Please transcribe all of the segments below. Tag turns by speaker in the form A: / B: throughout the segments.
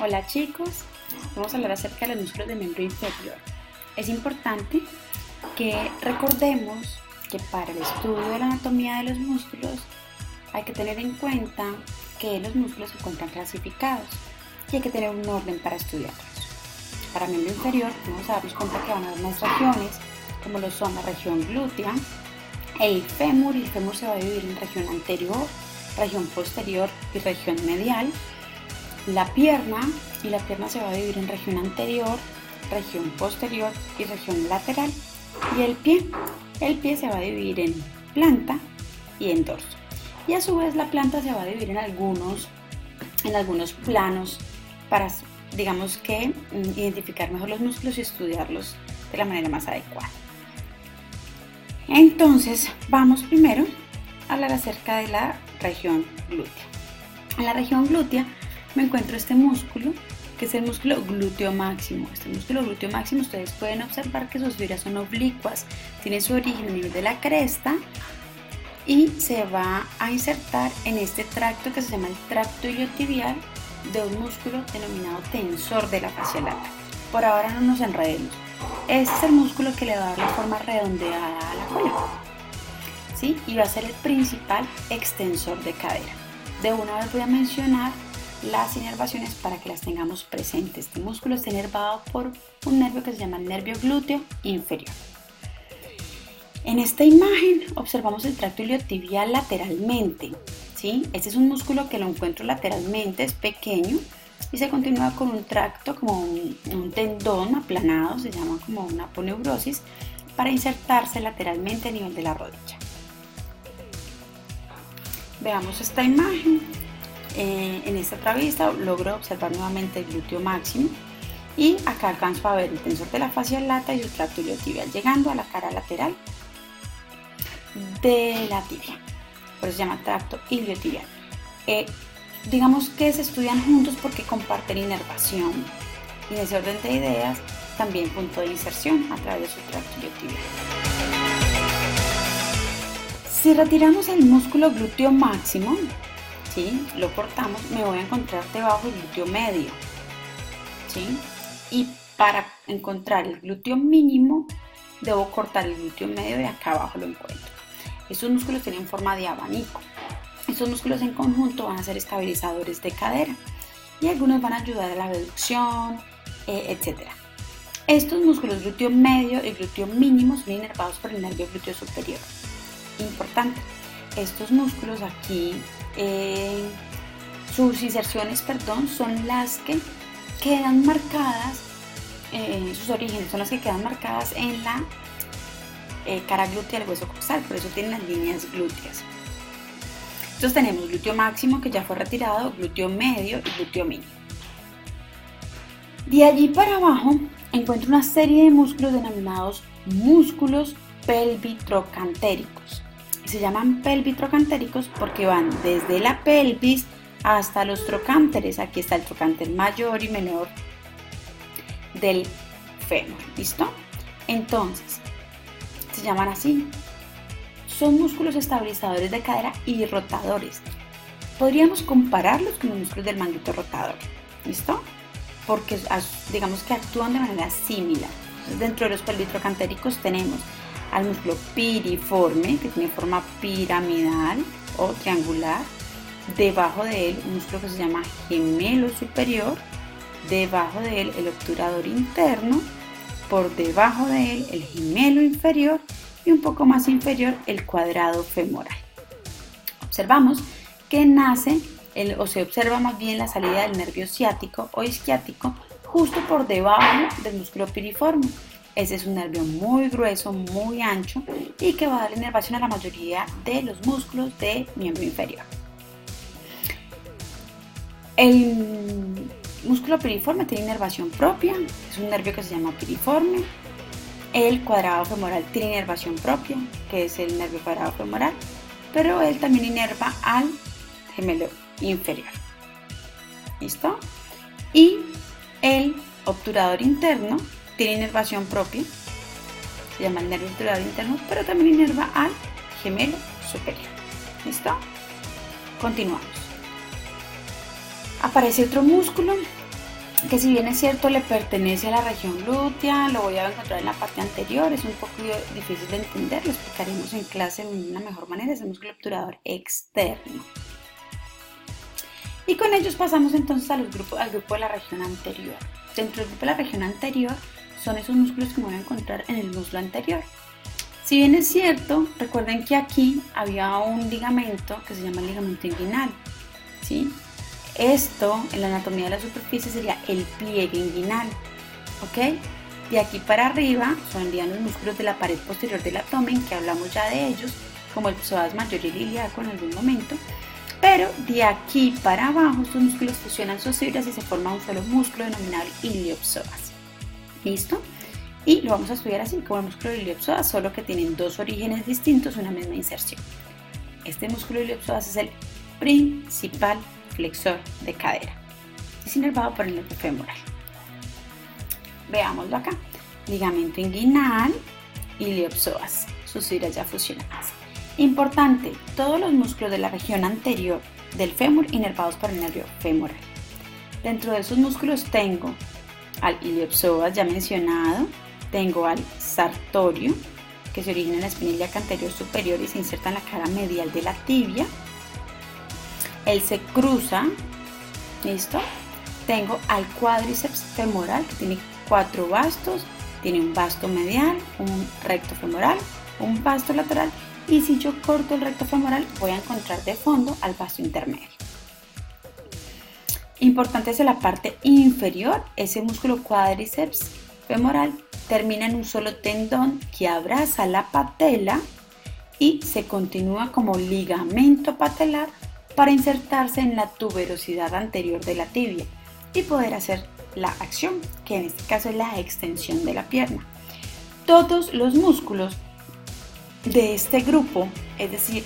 A: Hola chicos, vamos a hablar acerca de los músculos del miembro inferior. Es importante que recordemos que para el estudio de la anatomía de los músculos hay que tener en cuenta que los músculos se encuentran clasificados y hay que tener un orden para estudiarlos. Para el miembro inferior vamos a darnos cuenta que van a haber unas regiones como lo son la región glútea, el fémur, y el fémur se va a dividir en región anterior, región posterior y región medial. La pierna, y la pierna se va a dividir en región anterior, región posterior y región lateral. Y el pie se va a dividir en planta y en dorso. Y a su vez la planta se va a dividir en algunos planos para, digamos que, identificar mejor los músculos y estudiarlos de la manera más adecuada. Entonces, vamos primero a hablar acerca de la región glútea. En la región glútea me encuentro este músculo, que es el músculo glúteo máximo. Este músculo glúteo máximo, ustedes pueden observar que sus fibras son oblicuas, tiene su origen a nivel de la cresta y se va a insertar en este tracto que se llama el tracto iliotibial de un músculo denominado tensor de la fascia lata. Por ahora no nos enredemos. Este es el músculo que le va a dar la forma redondeada a la cola, ¿sí? Y va a ser el principal extensor de cadera. De una vez voy a mencionar las inervaciones para que las tengamos presentes. Este músculo está inervado por un nervio que se llama el nervio glúteo inferior. En esta imagen observamos el tracto iliotibial lateralmente, ¿sí? Este es un músculo que lo encuentro lateralmente, es pequeño y se continúa con un tracto como un tendón aplanado, se llama como una aponeurosis, para insertarse lateralmente a nivel de la rodilla. Veamos esta imagen. En esta otra vista logro observar nuevamente el glúteo máximo y acá alcanzo a ver el tensor de la fascia lata y su tracto iliotibial llegando a la cara lateral de la tibia, por eso se llama tracto iliotibial. Digamos que se estudian juntos porque comparten inervación y en ese orden de ideas también punto de inserción a través de su tracto iliotibial. Si retiramos el músculo glúteo máximo, ¿sí? Lo cortamos, me voy a encontrar debajo el glúteo medio, ¿sí? Y para encontrar el glúteo mínimo debo cortar el glúteo medio y acá abajo lo encuentro. Estos músculos tienen forma de abanico. Estos músculos en conjunto van a ser estabilizadores de cadera y algunos van a ayudar a la abducción, etc. Estos músculos glúteo medio y glúteo mínimo son inervados por el nervio glúteo superior. Importante, estos músculos aquí, sus inserciones, son las que quedan marcadas, sus orígenes son las que quedan marcadas en la cara glútea del hueso costal, por eso tienen las líneas glúteas. Entonces tenemos glúteo máximo que ya fue retirado, glúteo medio y glúteo mínimo. De allí para abajo encuentro una serie de músculos denominados músculos pelvitrocantéricos. Se llaman pelvitrocantéricos porque van desde la pelvis hasta los trocánteres. Aquí está el trocánter mayor y menor del fémur. ¿Listo? Entonces, se llaman así. Son músculos estabilizadores de cadera y rotadores. Podríamos compararlos con los músculos del manguito rotador. ¿Listo? Porque digamos que actúan de manera similar. Entonces, dentro de los pelvitrocantéricos tenemos al músculo piriforme, que tiene forma piramidal o triangular. Debajo de él un músculo que se llama gemelo superior. Debajo de él el obturador interno. Por debajo de él el gemelo inferior y un poco más inferior el cuadrado femoral. Observamos que nace o se observa más bien la salida del nervio ciático o isquiático justo por debajo del músculo piriforme. Ese es un nervio muy grueso, muy ancho y que va a dar inervación a la mayoría de los músculos del miembro inferior. El músculo piriforme tiene inervación propia, es un nervio que se llama piriforme. El cuadrado femoral tiene inervación propia, que es el nervio cuadrado femoral, pero él también inerva al gemelo inferior. ¿Listo? Y el obturador interno tiene inervación propia, se llama el nervio obturador interno, pero también inerva al gemelo superior. ¿Listo? Continuamos. aparece otro músculo que, si bien es cierto, le pertenece a la región glútea, lo voy a encontrar en la parte anterior, es un poco difícil de entender, lo explicaremos en clase de una mejor manera, es el músculo obturador externo. Y con ellos pasamos entonces al grupo de la región anterior. Dentro del grupo de la región anterior son esos músculos que me voy a encontrar en el muslo anterior. Si bien es cierto, recuerden que aquí había un ligamento que se llama el ligamento inguinal, ¿sí? Esto, en la anatomía de la superficie, sería el pliegue inguinal, ¿ok? De aquí para arriba son los músculos de la pared posterior del abdomen, que hablamos ya de ellos, como el psoas mayor y el ilíaco en algún momento. Pero de aquí para abajo, estos músculos fusionan sus fibras y se forma un solo músculo denominado iliopsoas. ¿Listo? Y lo vamos a estudiar así, como el músculo iliopsoas, solo que tienen dos orígenes distintos, una misma inserción. Este músculo iliopsoas es el principal flexor de cadera. Es inervado por el nervio femoral. Veámoslo acá. Ligamento inguinal, iliopsoas, sus fibras ya fusionadas. Importante, todos los músculos de la región anterior del fémur inervados por el nervio femoral. Dentro de esos músculos tengo al iliopsoas ya mencionado, tengo al sartorio, que se origina en la espina ilíaca anterior superior y se inserta en la cara medial de la tibia. Él se cruza, ¿listo? Tengo al cuádriceps femoral, que tiene 4 bastos, tiene un basto medial, un recto femoral, un basto lateral, y si yo corto el recto femoral voy a encontrar de fondo al basto intermedio. Importante es en la parte inferior, ese músculo cuádriceps femoral termina en un solo tendón que abraza la patela y se continúa como ligamento patelar para insertarse en la tuberosidad anterior de la tibia y poder hacer la acción, que en este caso es la extensión de la pierna. Todos los músculos de este grupo, es decir,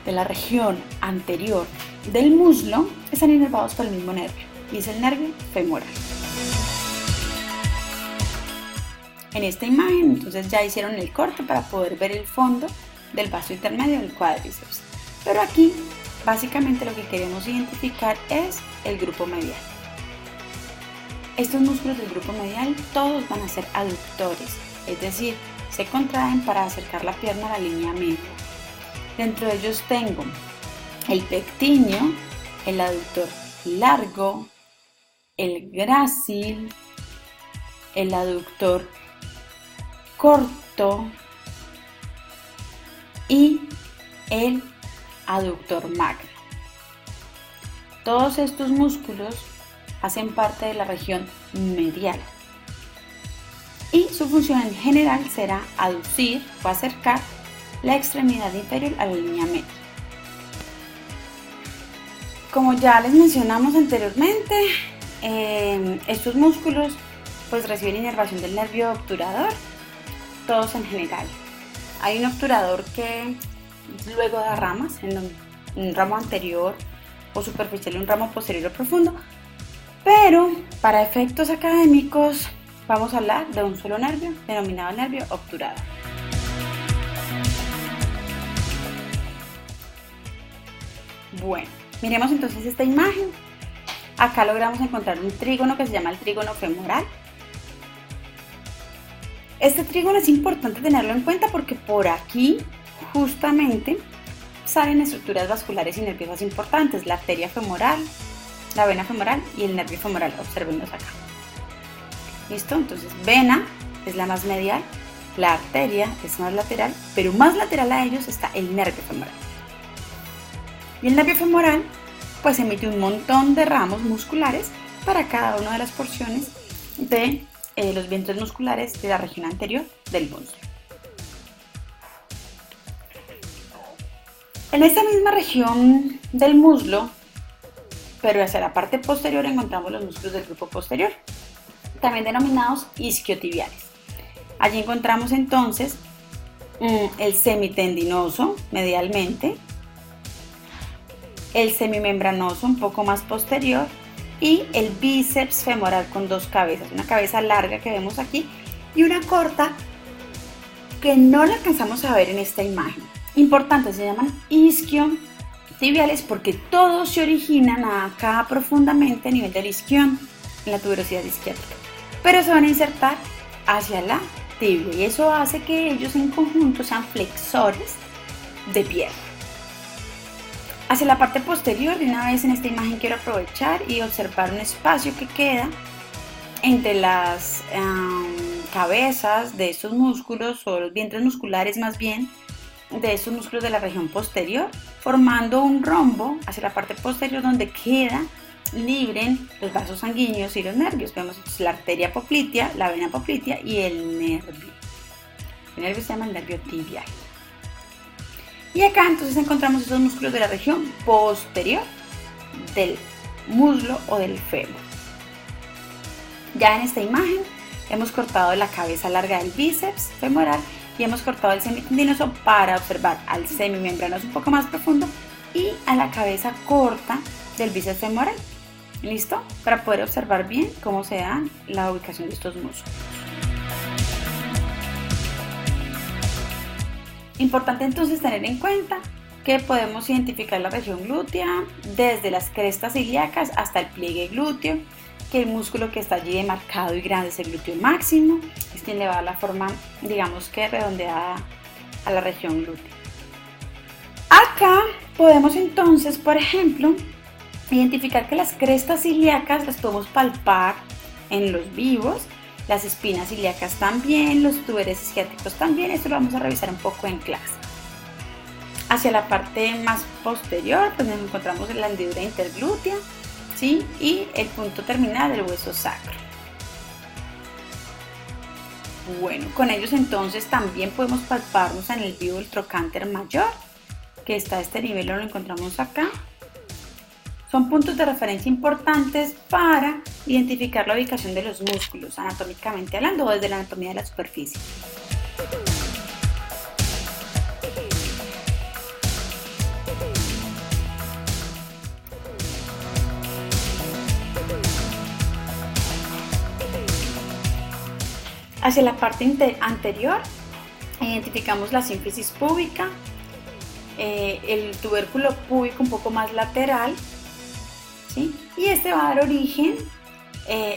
A: de la región anterior del muslo, están inervados por el mismo nervio, y es el nervio femoral. En esta imagen entonces ya hicieron el corte para poder ver el fondo del vasto intermedio del cuádriceps, pero aquí básicamente lo que queremos identificar es el grupo medial. Estos músculos del grupo medial todos van a ser aductores, es decir, se contraen para acercar la pierna a la línea media. Dentro de ellos tengo el pectíneo, el aductor largo, el grácil, el aductor corto y el aductor magno. Todos estos músculos hacen parte de la región medial y su función en general será aducir o acercar la extremidad inferior a la línea media. Como ya les mencionamos anteriormente, estos músculos pues reciben inervación del nervio obturador, todos en general. Hay un obturador que luego da ramas en un ramo anterior o superficial y un ramo posterior o profundo, pero para efectos académicos vamos a hablar de un solo nervio denominado nervio obturador. Bueno, miremos entonces esta imagen. Acá logramos encontrar un trígono que se llama el trígono femoral. Este trígono es importante tenerlo en cuenta porque por aquí justamente salen estructuras vasculares y nerviosas importantes, la arteria femoral, la vena femoral y el nervio femoral, observenlos acá. ¿Listo? Entonces vena es la más medial, la arteria es más lateral, pero más lateral a ellos está el nervio femoral. Y el nervio femoral pues emite un montón de ramos musculares para cada una de las porciones de los vientres musculares de la región anterior del muslo. En esta misma región del muslo, pero hacia la parte posterior, encontramos los músculos del grupo posterior, también denominados isquiotibiales. Allí encontramos entonces el semitendinoso medialmente, el semimembranoso un poco más posterior y el bíceps femoral con dos cabezas, una cabeza larga que vemos aquí y una corta que no la alcanzamos a ver en esta imagen. Importante, se llaman isquiotibiales. tibiales porque todos se originan acá profundamente a nivel del isquion, en la tuberosidad isquiática, pero se van a insertar hacia la tibia y eso hace que ellos en conjunto sean flexores de pierna. Hacia la parte posterior, de una vez en esta imagen quiero aprovechar y observar un espacio que queda entre las cabezas de estos músculos o los vientres musculares más bien de estos músculos de la región posterior, formando un rombo hacia la parte posterior donde queda libre los vasos sanguíneos y los nervios. Vemos la arteria poplitea, la vena poplitea y el nervio. El nervio se llama el nervio tibial. Y acá entonces encontramos esos músculos de la región posterior del muslo o del fémur. Ya en esta imagen hemos cortado la cabeza larga del bíceps femoral y hemos cortado el semitendinoso para observar al semimembranoso un poco más profundo y a la cabeza corta del bíceps femoral. ¿Listo? Para poder observar bien cómo se da la ubicación de estos músculos. Importante entonces tener en cuenta que podemos identificar la región glútea desde las crestas ilíacas hasta el pliegue glúteo, que el músculo que está allí demarcado y grande es el glúteo máximo, es quien le va a dar la forma, digamos que redondeada a la región glútea. Acá podemos entonces, por ejemplo, identificar que las crestas ilíacas las podemos palpar en los vivos, las espinas ilíacas también, los túberes isquiáticos también, esto lo vamos a revisar un poco en clase. Hacia la parte más posterior, pues nos encontramos en la hendidura interglútea, ¿sí? Y el punto terminal del hueso sacro. Bueno, con ellos entonces también podemos palparnos en el vivo el trocánter mayor, que está a este nivel, lo encontramos acá. Son puntos de referencia importantes para identificar la ubicación de los músculos, anatómicamente hablando, o desde la anatomía de la superficie. Hacia la parte anterior identificamos la sínfisis púbica, el tubérculo púbico un poco más lateral, ¿sí? Y este va a dar origen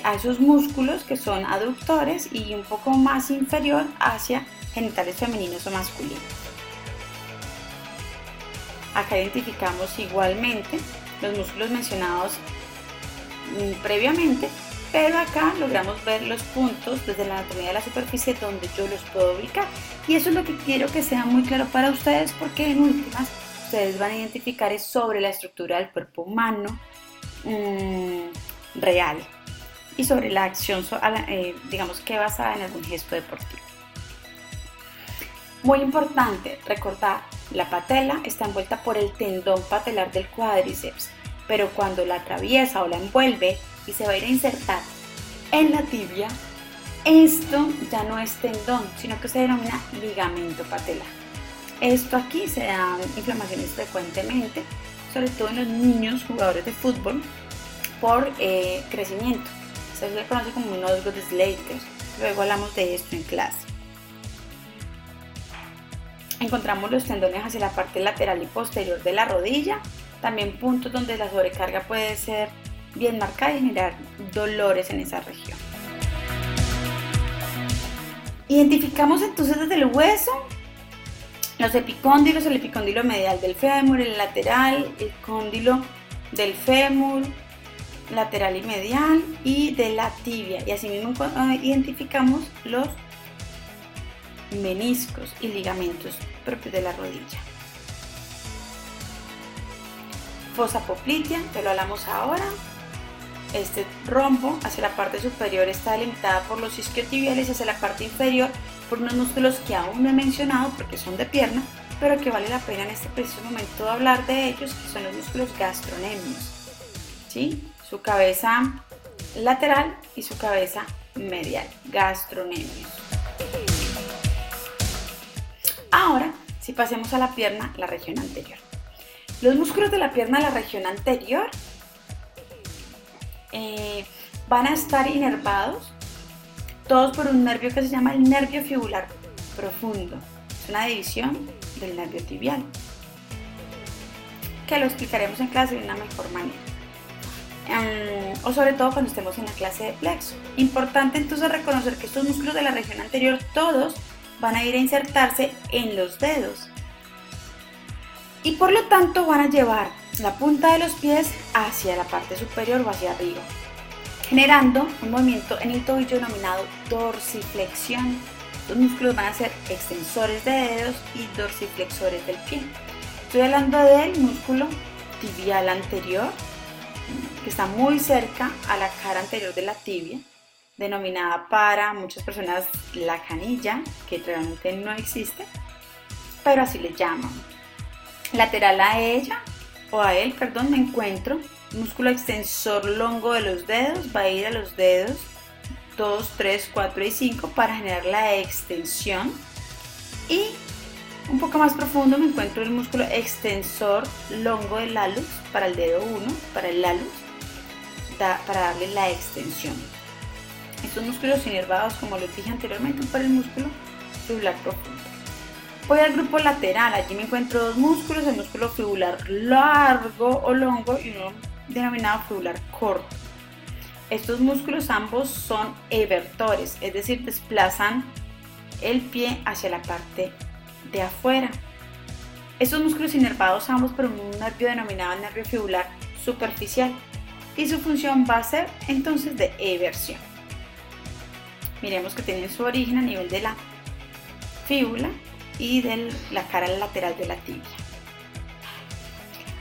A: a esos músculos que son aductores y un poco más inferior hacia genitales femeninos o masculinos. Acá identificamos igualmente los músculos mencionados previamente, pero acá logramos ver los puntos desde la anatomía de la superficie donde yo los puedo ubicar. Y eso es lo que quiero que sea muy claro para ustedes, porque en últimas ustedes van a identificar es sobre la estructura del cuerpo humano real y sobre la acción, digamos que basada en algún gesto deportivo. Muy importante recordar, la patela está envuelta por el tendón patelar del cuádriceps, pero cuando la atraviesa o la envuelve y se va a ir a insertar en la tibia, esto ya no es tendón, sino que se denomina ligamento patelar. Esto aquí se da inflamaciones frecuentemente, sobre todo en los niños jugadores de fútbol, por crecimiento. Se le conoce como un nosgood Slater. Luego hablamos de esto en clase. Encontramos los tendones hacia la parte lateral y posterior de la rodilla, también puntos donde la sobrecarga puede ser bien marcada y generar dolores en esa región. Identificamos entonces desde el hueso los epicóndilos, el epicóndilo medial del fémur, el lateral, el cóndilo del fémur, lateral y medial y de la tibia, y asimismo identificamos los meniscos y ligamentos propios de la rodilla. Fosa poplitea, que lo hablamos ahora. Este rombo hacia la parte superior está delimitada por los isquiotibiales y hacia la parte inferior por unos músculos que aún no he mencionado porque son de pierna, pero que vale la pena en este preciso momento hablar de ellos, que son los músculos gastronemios, ¿sí? Su cabeza lateral y su cabeza medial, gastronemios. Ahora, si pasemos a la pierna, la región anterior. Los músculos de la pierna, la región anterior, van a estar inervados todos por un nervio que se llama el nervio fibular profundo. Es una división del nervio tibial. que lo explicaremos en clase de una mejor manera. O sobre todo cuando estemos en la clase de plexo. Importante entonces reconocer que estos músculos de la región anterior todos van a ir a insertarse en los dedos y por lo tanto van a llevar la punta de los pies hacia la parte superior o hacia arriba, generando un movimiento en el tobillo denominado dorsiflexión. Los músculos van a ser extensores de dedos y dorsiflexores del pie. Estoy hablando del músculo tibial anterior, que está muy cerca a la cara anterior de la tibia, denominada para muchas personas la canilla, que realmente no existe, pero así le llaman. Lateral a ella, o a él, perdón, me encuentro músculo extensor longo de los dedos, va a ir a los dedos 2, 3, 4 y 5 para generar la extensión. Y un poco más profundo me encuentro el músculo extensor longo del hallux para el dedo 1, para el hallux, para darle la extensión. Estos músculos inervados, como les dije anteriormente, para el músculo fibular profundo. Voy al grupo lateral, allí me encuentro dos músculos, el músculo fibular largo o longo y uno denominado fibular corto. Estos músculos ambos son evertores, es decir, desplazan el pie hacia la parte de afuera. Estos músculos inervados ambos por un nervio denominado nervio fibular superficial y su función va a ser entonces de eversión. Miremos que tienen su origen a nivel de la fíbula y de la cara lateral de la tibia.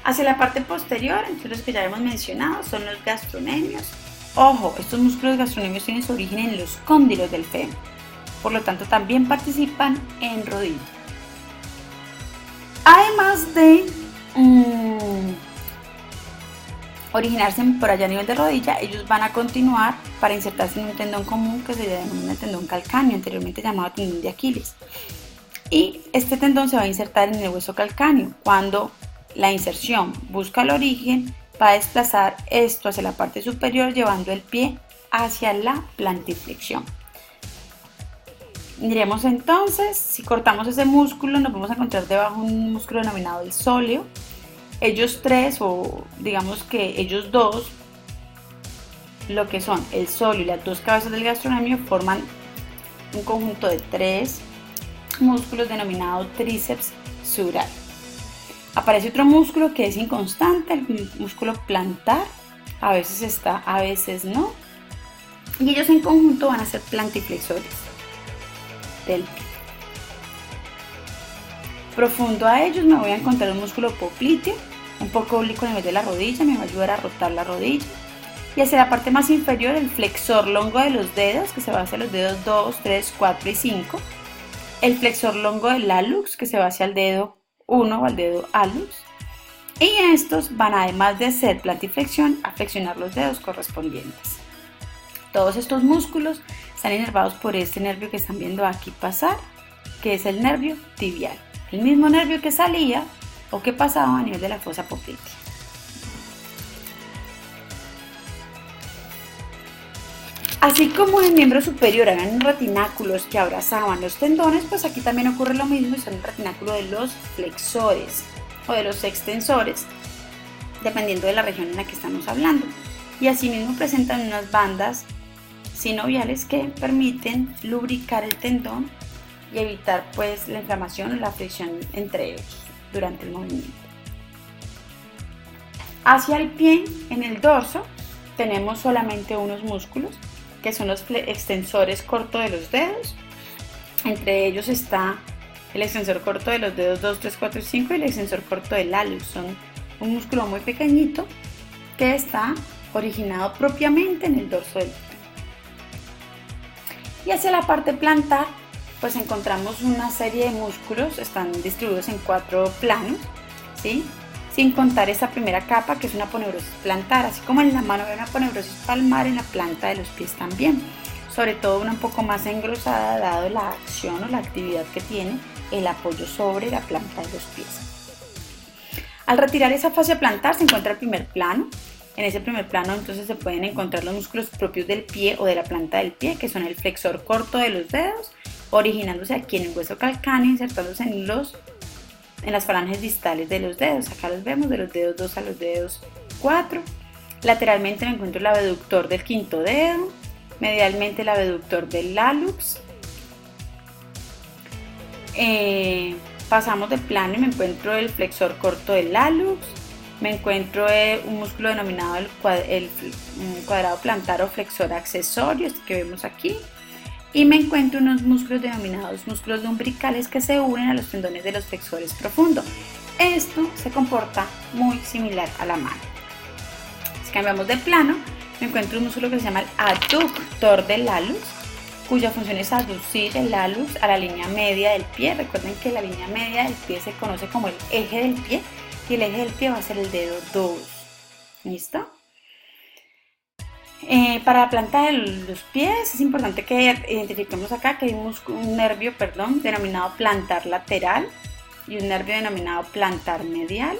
A: Hacia la parte posterior, entonces los que ya hemos mencionado son los gastronemios. Ojo, estos músculos gastronemios tienen su origen en los cóndilos del fémur, por lo tanto también participan en rodilla. Además de originarse por allá a nivel de rodilla, ellos van a continuar para insertarse en un tendón común que se denomina tendón calcáneo, anteriormente llamado tendón de Aquiles. Y este tendón se va a insertar en el hueso calcáneo. Cuando la inserción busca el origen, va a desplazar esto hacia la parte superior, llevando el pie hacia la plantiflexión. Diremos entonces, si cortamos ese músculo, nos vamos a encontrar debajo un músculo denominado el sóleo. Ellos tres, o digamos que ellos dos, lo que son el sóleo y las dos cabezas del gastrocnemio, forman un conjunto de tres músculos denominado tríceps sural. Aparece otro músculo que es inconstante, el músculo plantar, a veces está, a veces no, y ellos en conjunto van a ser plantiflexores del pie. Profundo a ellos me voy a encontrar un músculo popliteo, un poco oblicuo a nivel de la rodilla, me va a ayudar a rotar la rodilla. Y hacia la parte más inferior el flexor longo de los dedos, que se va hacia los dedos 2, 3, 4 y 5. El flexor longo del hallux, que se va hacia el dedo 1 o al dedo hallux. Y estos van, además de hacer plantiflexión, a flexionar los dedos correspondientes. Todos estos músculos están inervados por este nervio que están viendo aquí pasar, que es el nervio tibial. El mismo nervio que salía o que pasaba a nivel de la fosa poplitea. Así como en el miembro superior eran retináculos que abrazaban los tendones, pues aquí también ocurre lo mismo y son el retináculo de los flexores o de los extensores, dependiendo de la región en la que estamos hablando. Y asimismo presentan unas bandas sinoviales que permiten lubricar el tendón y evitar pues la inflamación o la fricción entre ellos durante el movimiento. Hacia el pie, en el dorso, tenemos solamente unos músculos que son los extensores cortos de los dedos. Entre ellos está el extensor corto de los dedos 2, 3, 4 y 5 y el extensor corto del hallux. Son un músculo muy pequeñito que está originado propiamente en el dorso del pie. Y hacia la parte plantar, pues encontramos una serie de músculos, están distribuidos en 4 planos, ¿sí? Sin contar esta primera capa que es una aponeurosis plantar, así como en la mano hay una aponeurosis palmar, en la planta de los pies también, sobre todo una un poco más engrosada dado la acción o la actividad que tiene el apoyo sobre la planta de los pies. Al retirar esa fascia plantar se encuentra el primer plano. En ese primer plano entonces se pueden encontrar los músculos propios del pie o de la planta del pie, que son el flexor corto de los dedos, originándose aquí en el hueso calcáneo, insertándose en los en las falanges distales de los dedos. Acá los vemos, de los dedos 2 a los dedos 4. Lateralmente me encuentro el abductor del quinto dedo, medialmente el abductor del hallux. Pasamos de plano y me encuentro el flexor corto del hallux. Me encuentro un músculo denominado el cuadrado plantar o flexor accesorio, este que vemos aquí. Y me encuentro unos músculos denominados músculos lumbricales que se unen a los tendones de los flexores profundos. Esto se comporta muy similar a la mano. Si cambiamos de plano, me encuentro un músculo que se llama el aductor del hallux, cuya función es aducir el hallux a la línea media del pie. Recuerden que la línea media del pie se conoce como el eje del pie y el eje del pie va a ser el dedo 2. ¿Listo? Para la planta de los pies es importante que identifiquemos acá que hay un nervio denominado plantar lateral y un nervio denominado plantar medial.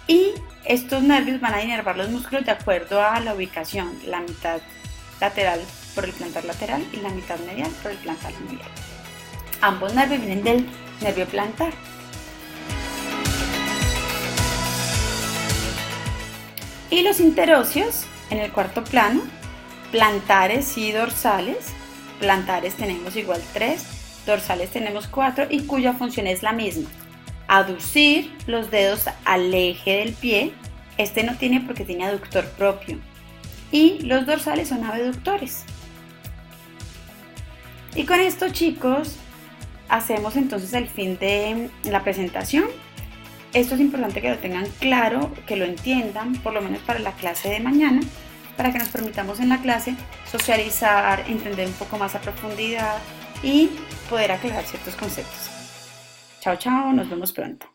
A: Y estos nervios van a inervar los músculos de acuerdo a la ubicación, la mitad lateral por el plantar lateral y la mitad medial por el plantar medial. Ambos nervios vienen del nervio plantar. Y los interóseos en el cuarto plano, plantares y dorsales. Plantares tenemos igual 3, dorsales tenemos 4 y cuya función es la misma. Aducir los dedos al eje del pie. Este no tiene porque tiene aductor propio. Y los dorsales son abductores. Y con esto, chicos, hacemos entonces el fin de la presentación. Esto es importante que lo tengan claro, que lo entiendan, por lo menos para la clase de mañana, para que nos permitamos en la clase socializar, entender un poco más a profundidad y poder aclarar ciertos conceptos. Chao, chao, nos vemos pronto.